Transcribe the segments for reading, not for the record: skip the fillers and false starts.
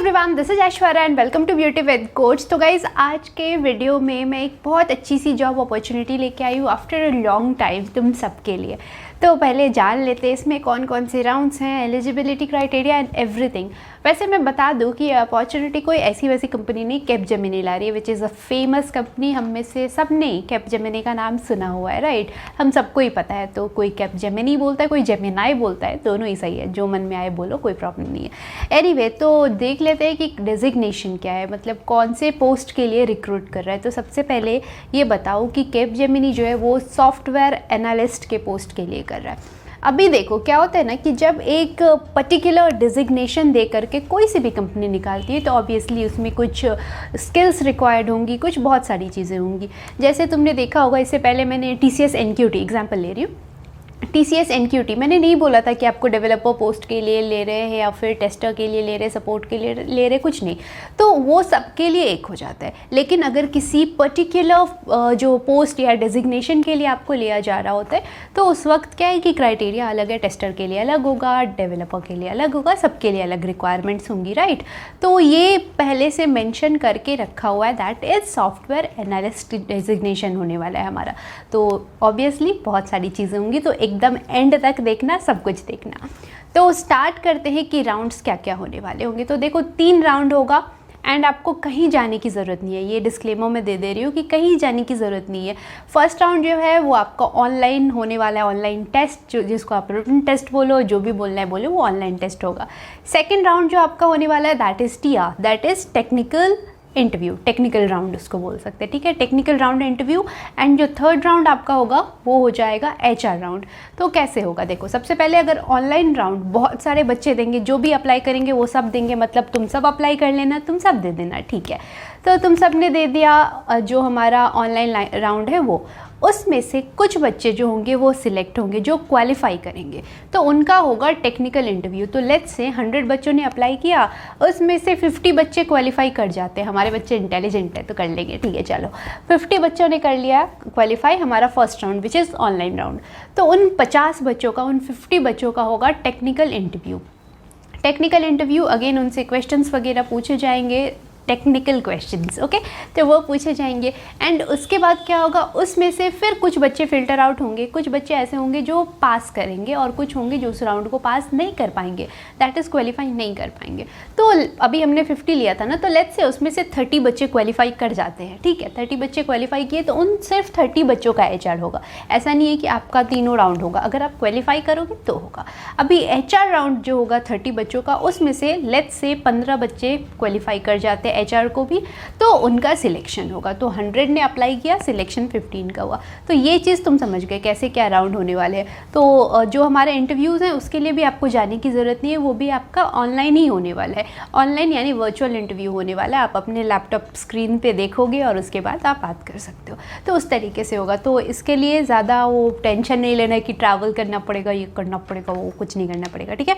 Everyone, this is Aishwarya and welcome to beauty with coach. तो guys आज के video में मैं एक बहुत अच्छी सी जॉब अपॉर्चुनिटी लेके आई हूँ आफ्टर अ लॉन्ग टाइम तुम सबके लिए। तो पहले जान लेते हैं इसमें कौन कौन से राउंड्स हैं, एलिजिबिलिटी क्राइटेरिया एंड एवरीथिंग। वैसे मैं बता दूं कि ये अपॉर्चुनिटी कोई ऐसी वैसी कंपनी नहीं कैपजेमिनी ला रही है, which is a famous company. हम में से सब ने कैपजेमिनी का नाम सुना हुआ है, राइट? हम सबको ही पता है। तो कोई कैपजेमिनी बोलता है, कोई जेमिनाई बोलता है, दोनों ही सही है, जो मन में आए बोलो, कोई प्रॉब्लम नहीं है। एनीवे, तो देख लेते हैं कि डेजिग्नेशन क्या है, मतलब कौन से पोस्ट के लिए रिक्रूट कर रहा है। तो सबसे पहले ये बताओ कि कैपजेमिनी जो है वो सॉफ्टवेयर एनालिस्ट के पोस्ट के लिए कर रहा है। अभी देखो क्या होता है ना कि जब एक पर्टिकुलर डिजिग्नेशन दे करके कोई सी भी कंपनी निकालती है तो ऑब्वियसली उसमें कुछ स्किल्स रिक्वायर्ड होंगी, कुछ बहुत सारी चीज़ें होंगी। जैसे तुमने देखा होगा, इससे पहले मैंने TCS NQT एग्जांपल ले रही हूँ। TCS NQT मैंने नहीं बोला था कि आपको डेवलपर पोस्ट के लिए ले रहे हैं या फिर टेस्टर के लिए ले रहे, सपोर्ट के लिए ले रहे, कुछ नहीं। तो वो सबके लिए एक हो जाता है। लेकिन अगर किसी पर्टिकुलर जो पोस्ट या डेजिग्नेशन के लिए आपको लिया जा रहा होता है तो उस वक्त क्या है कि क्राइटेरिया अलग है। टेस्टर के लिए अलग होगा, डेवलपर के लिए अलग होगा, सबके लिए अलग रिक्वायरमेंट्स होंगी, राइट? तो ये पहले से मेंशन करके रखा हुआ है, that is software analyst designation होने वाला है हमारा। तो ऑब्वियसली बहुत सारी चीज़ें होंगी, तो एकदम एंड तक देखना, सब कुछ देखना। तो स्टार्ट करते हैं कि राउंड्स क्या क्या होने वाले होंगे। तो देखो 3 राउंड होगा एंड आपको कहीं जाने की ज़रूरत नहीं है। ये डिस्क्लेमर मैं दे रही हूँ कि कहीं जाने की ज़रूरत नहीं है। फर्स्ट राउंड जो है वो आपका ऑनलाइन होने वाला है, ऑनलाइन टेस्ट, जिसको आप रिटन टेस्ट बोलो, जो भी बोलना है बोलो, वो ऑनलाइन टेस्ट होगा। सेकेंड राउंड जो आपका होने वाला है that is TR, that is technical interview, technical round उसको बोल सकते हैं, ठीक है? Technical round interview. एंड जो थर्ड राउंड आपका होगा वो हो जाएगा HR राउंड। तो कैसे होगा देखो, सबसे पहले अगर ऑनलाइन राउंड बहुत सारे बच्चे देंगे, जो भी अप्लाई करेंगे वो सब देंगे, मतलब तुम सब अप्लाई कर लेना, तुम सब दे देना, ठीक है? तो तुम सब ने दे दिया। जो हमारा ऑनलाइन राउंड है वो, उसमें से कुछ बच्चे जो होंगे वो सिलेक्ट होंगे, जो क्वालिफाई करेंगे, तो उनका होगा टेक्निकल इंटरव्यू। तो लेट्स से 100 बच्चों ने अप्लाई किया, उसमें से 50 बच्चे क्वालिफाई कर जाते हैं। हमारे बच्चे इंटेलिजेंट है तो कर लेंगे, ठीक है? चलो 50 बच्चों ने कर लिया क्वालिफाई, हमारा first round which is online round. तो उन 50 बच्चों का, उन 50 बच्चों का होगा technical interview. Technical interview again उनसे क्वेश्चंस वगैरह पूछे जाएंगे, टेक्निकल क्वेश्चंस, ओके? तो वो पूछे जाएंगे। एंड उसके बाद क्या होगा, उसमें से फिर कुछ बच्चे फिल्टर आउट होंगे। कुछ बच्चे ऐसे होंगे जो पास करेंगे और कुछ होंगे जो उस राउंड को पास नहीं कर पाएंगे, दैट इज़ क्वालिफाई नहीं कर पाएंगे। तो अभी हमने 50 लिया था ना, तो लेट्स से उसमें से 30 बच्चे क्वालिफाई कर जाते हैं, ठीक है? 30 बच्चे क्वालिफाई किए तो उन सिर्फ 30 बच्चों का HR होगा। ऐसा नहीं है कि आपका तीनों राउंड होगा, अगर आप क्वालिफाई करोगे तो होगा। अभी HR राउंड जो होगा 30 बच्चों का, उसमें से लेट्स से 15 बच्चे क्वालिफाई कर जाते हैं HR को भी, तो उनका सिलेक्शन होगा। तो 100 ने अप्लाई किया, सिलेक्शन 15 का हुआ। तो ये चीज़ तुम समझ गए कैसे क्या राउंड होने वाले हैं। तो जो हमारे इंटरव्यूज़ हैं उसके लिए भी आपको जाने की ज़रूरत नहीं है, वो भी आपका ऑनलाइन ही होने वाला है। ऑनलाइन यानी वर्चुअल इंटरव्यू होने वाला है। आप अपने लैपटॉप स्क्रीन पे देखोगे और उसके बाद आप बात कर सकते हो। तो उस तरीके से होगा। तो इसके लिए ज़्यादा वो टेंशन नहीं लेना है कि ट्रैवल करना पड़ेगा, ये करना पड़ेगा, वो कुछ नहीं करना पड़ेगा, ठीक है?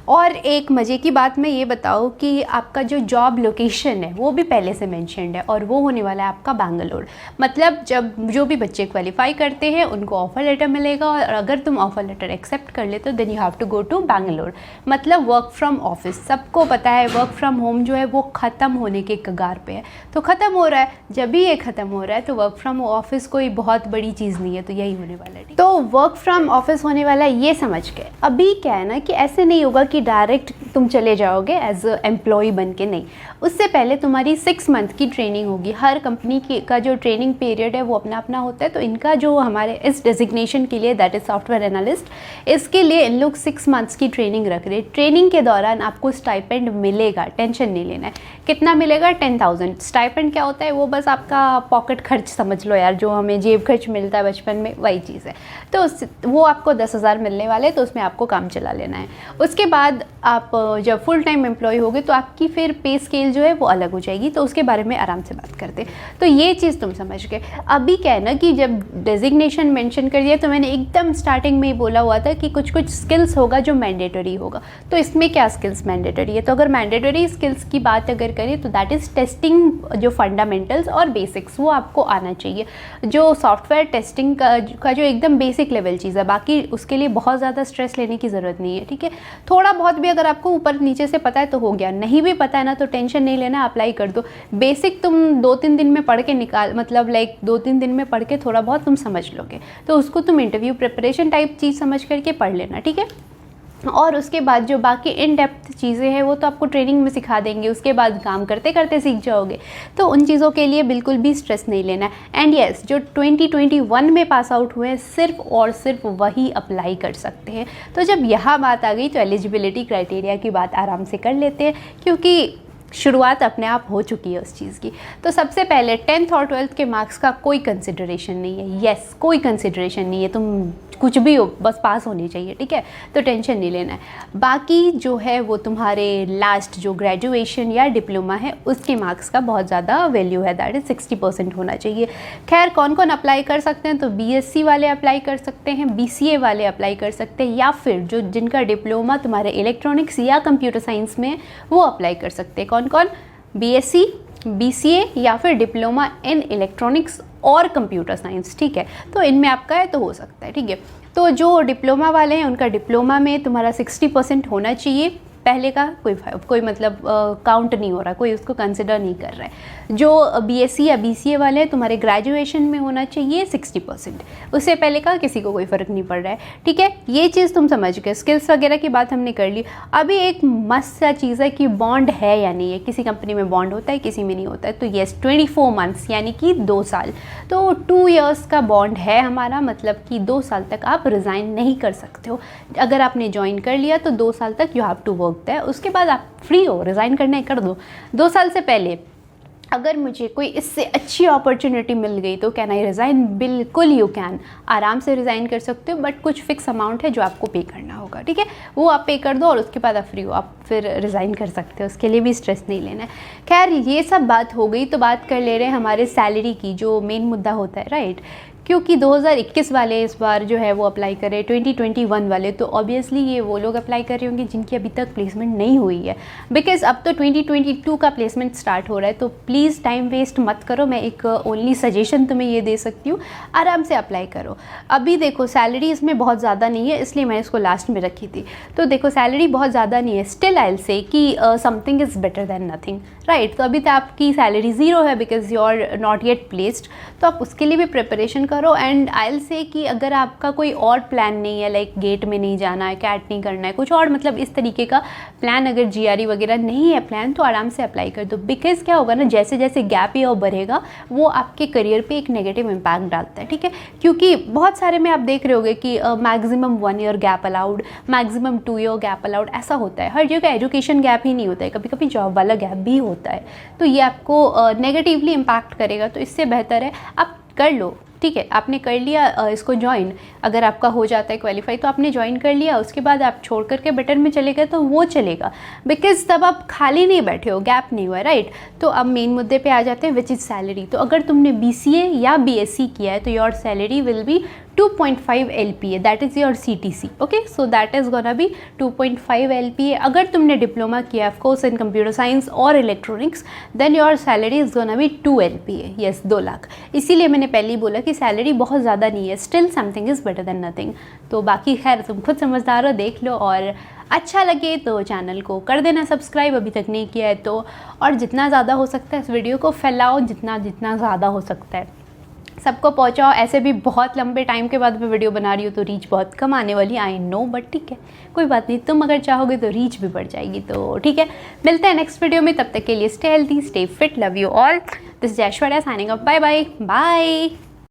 और एक मज़े की बात मैं ये बताऊँ कि आपका जो जॉब लोकेशन है वो भी पहले से मेंशन्ड है, और वो होने वाला है आपका बैंगलोर। मतलब जब जो भी बच्चे क्वालिफाई करते हैं उनको ऑफ़र लेटर मिलेगा, और अगर तुम ऑफ़र लेटर एक्सेप्ट कर लेते हो then you have to go to Bangalore. मतलब वर्क फ्रॉम ऑफिस, सबको पता है वर्क फ्रॉम होम जो है वो ख़त्म होने के कगार पे है। तो ख़त्म हो रहा है, जब भी ये ख़त्म हो रहा है तो वर्क फ्रॉम ऑफिस कोई बहुत बड़ी चीज़ नहीं है, तो यही होने वाला है। तो वर्क फ्रॉम ऑफिस होने वाला है, ये समझ के। अभी क्या है ना कि ऐसे नहीं होगा कि डायरेक्ट तुम चले जाओगे एज अ एम्प्लॉय बन के, नहीं। उससे पहले तुम्हारी 6 मंथ की ट्रेनिंग होगी। हर कंपनी की का जो ट्रेनिंग पीरियड है वो अपना अपना होता है। तो इनका जो हमारे इस डेजिग्नेशन के लिए, दैट इज़ सॉफ्टवेयर एनालिस्ट, इसके लिए इन लोग 6 मंथ्स की ट्रेनिंग रख रहे हैं। ट्रेनिंग के दौरान आपको स्टाइपेंड मिलेगा, टेंशन नहीं लेना है। कितना मिलेगा? 10,000। स्टाइपेंड क्या होता है? वो बस आपका पॉकेट खर्च समझ लो यार, जो हमें जेब खर्च मिलता है बचपन में, वही चीज़ है। तो वो आपको 10,000 मिलने वाले, तो उसमें आपको काम चला लेना है। उसके बाद आप जब फुल टाइम एम्प्लॉय होगे तो आपकी फिर पे स्केल जो है वो अलग हो जाएगी, तो उसके बारे में आराम से बात करते हैं। तो ये चीज़ तुम समझ गए। अभी क्या है ना कि जब डेजिग्नेशन मेंशन कर दिया तो मैंने एकदम स्टार्टिंग में ही बोला हुआ था कि कुछ कुछ स्किल्स होगा जो मैंडेटरी होगा। तो इसमें क्या स्किल्स मैंडेटरी है? तो अगर मैंडेटरी स्किल्स की बात अगर करें तो दैट इज़ टेस्टिंग, जो फंडामेंटल्स और बेसिक्स वो आपको आना चाहिए। जो सॉफ्टवेयर टेस्टिंग का जो एकदम बेसिक लेवल चीज़ है, बाकी उसके लिए बहुत ज़्यादा स्ट्रेस लेने की ज़रूरत नहीं है, ठीक है? थोड़ा थोड़ा बहुत भी अगर आपको ऊपर नीचे से पता है तो हो गया, नहीं भी पता है ना तो टेंशन नहीं लेना, अप्लाई कर दो। बेसिक तुम 2-3 दिन में पढ़ के निकाल, मतलब लाइक 2-3 दिन में पढ़ के थोड़ा बहुत तुम समझ लोगे, तो उसको तुम इंटरव्यू प्रिपरेशन टाइप चीज़ समझ करके पढ़ लेना, ठीक है। और उसके बाद जो बाकी इन डेप्थ चीज़ें हैं वो तो आपको ट्रेनिंग में सिखा देंगे, उसके बाद काम करते करते सीख जाओगे, तो उन चीज़ों के लिए बिल्कुल भी स्ट्रेस नहीं लेना है। एंड येस, जो 2021 में पास आउट हुए हैं सिर्फ और सिर्फ वही अप्लाई कर सकते हैं। तो जब यहाँ बात आ गई तो एलिजिबिलिटी क्राइटेरिया की बात आराम से कर लेते हैं, क्योंकि शुरुआत अपने आप हो चुकी है उस चीज़ की। तो सबसे पहले 10th और 12th के मार्क्स का कोई कंसिडरेशन नहीं है। येस, कोई कंसिडरेशन नहीं है, तुम कुछ भी हो बस पास होनी चाहिए, ठीक है, तो टेंशन नहीं लेना है। बाकी जो है वो तुम्हारे लास्ट जो ग्रेजुएशन या डिप्लोमा है उसके मार्क्स का बहुत ज़्यादा वैल्यू है, दैट इज़ 60% होना चाहिए। खैर कौन कौन अप्लाई कर सकते हैं, तो BSc वाले अप्लाई कर सकते हैं, BCA वाले अप्लाई कर सकते हैं, या फिर जो जिनका डिप्लोमा तुम्हारे इलेक्ट्रॉनिक्स या कंप्यूटर साइंस में वो अप्लाई कर सकते हैं। कौन कौन? BSc, BCA या फिर डिप्लोमा इन इलेक्ट्रॉनिक्स और कंप्यूटर साइंस, ठीक है, तो इनमें आपका है तो हो सकता है, ठीक है। तो जो डिप्लोमा वाले हैं उनका डिप्लोमा में तुम्हारा 60% होना चाहिए, पहले का कोई मतलब काउंट नहीं हो रहा, कोई उसको कंसिडर नहीं कर रहा है। जो BSc या BCA वाले हैं तुम्हारे ग्रेजुएशन में होना चाहिए 60%, उससे पहले का किसी को कोई फ़र्क नहीं पड़ रहा है, ठीक है। ये चीज़ तुम समझ गए, स्किल्स वगैरह की बात हमने कर ली। अभी एक मस्त सा चीज़ है कि बॉन्ड है या नहीं है, किसी कंपनी में बॉन्ड होता है किसी में नहीं होता है। तो येस, 24 मंथ्स यानी कि 2 साल, तो 2 इयर्स का बॉन्ड है हमारा, मतलब कि 2 साल तक आप रिज़ाइन नहीं कर सकते हो। अगर आपने ज्वाइन कर लिया तो 2 साल तक यू हैव टू वर्क है, उसके बाद आप फ्री हो, रिज़ाइन करना है कर दो। 2 साल से पहले अगर मुझे कोई इससे अच्छी अपॉर्चुनिटी मिल गई तो कैन आई रिज़ाइन? बिल्कुल यू कैन, आराम से रिज़ाइन कर सकते हो, बट कुछ फिक्स अमाउंट है जो आपको पे करना होगा, ठीक है, वो आप पे कर दो और उसके बाद आप फ्री हो, आप फिर रिज़ाइन कर सकते हो, उसके लिए भी स्ट्रेस नहीं लेना है। खैर ये सब बात हो गई, तो बात कर ले रहे हैं हमारे सैलरी की, जो मेन मुद्दा होता है, राइट। क्योंकि 2021 वाले इस बार जो है वो अप्लाई करें, 2021 वाले, तो ऑब्वियसली ये वो लोग अप्लाई कर रहे होंगे जिनकी अभी तक प्लेसमेंट नहीं हुई है, बिकॉज अब तो 2022 का प्लेसमेंट स्टार्ट हो रहा है। तो प्लीज़ टाइम वेस्ट मत करो, मैं एक ओनली सजेशन तुम्हें ये दे सकती हूँ, आराम से अप्लाई करो। अभी देखो सैलरी इसमें बहुत ज़्यादा नहीं है, इसलिए मैंने इसको लास्ट में रखी थी। तो देखो सैलरी बहुत ज़्यादा नहीं है, स्टिल आई विल से कि something is better than nothing, right. तो अभी तो आपकी सैलरी 0 है because you are not yet placed, तो आप उसके लिए भी प्रिपरेशन करो। एंड आई विल से कि अगर आपका कोई और प्लान नहीं है, लाइक गेट में नहीं जाना है, कैट नहीं करना है, कुछ और मतलब इस तरीके का प्लान, अगर GRE वगैरह नहीं है प्लान, तो आराम से अप्लाई कर दो। बिकॉज क्या होगा ना, जैसे जैसे गैप ईयर बढ़ेगा वो आपके करियर पे एक नेगेटिव इम्पैक्ट डालता है, ठीक है। क्योंकि बहुत सारे में आप देख रहे होगे कि maximum 1 year gap allowed, maximum 2 year gap allowed, ऐसा होता है। हर जगह एजुकेशन गैप ही नहीं होता है, कभी कभी जॉब वाला गैप भी होता है, तो ये आपको नेगेटिवली इम्पैक्ट करेगा। तो इससे बेहतर है आप कर लो, ठीक है। आपने कर लिया इसको ज्वाइन, अगर आपका हो जाता है क्वालिफाई तो आपने ज्वाइन कर लिया, उसके बाद आप छोड़ करके बेटर में चले गए तो वो चलेगा, बिकॉज तब आप खाली नहीं बैठे हो, गैप नहीं हुआ है, राइट। तो अब मेन मुद्दे पे आ जाते हैं, विच इज़ सैलरी। तो अगर तुमने BCA या BSc किया है तो your salary will be 2.5 LPA, that is your CTC, okay. So that is gonna be 2.5 LPA। अगर तुमने डिप्लोमा किया of course in computer science और electronics, then your salary is gonna be 2 LPA, yes 2 lakh. इसीलिए मैंने पहले ही बोला कि salary बहुत ज़्यादा नहीं है, still something is better than nothing. तो बाकी खैर तुम खुद समझदार हो, देख लो, और अच्छा लगे तो चैनल को कर देना सब्सक्राइब अभी तक नहीं किया है तो, और जितना ज़्यादा हो सकता है इस वीडियो को फैलाओ, जितना ज़्यादा हो सकता है सबको पहुंचाओ। ऐसे भी बहुत लंबे टाइम के बाद मैं वीडियो बना रही हूँ तो रीच बहुत कम आने वाली, आई नो, बट ठीक है, कोई बात नहीं, तुम अगर चाहोगे तो रीच भी बढ़ जाएगी। तो ठीक है, मिलते हैं नेक्स्ट वीडियो में, तब तक के लिए stay healthy, stay fit, love you all, this is Aishwarya signing off, bye bye bye.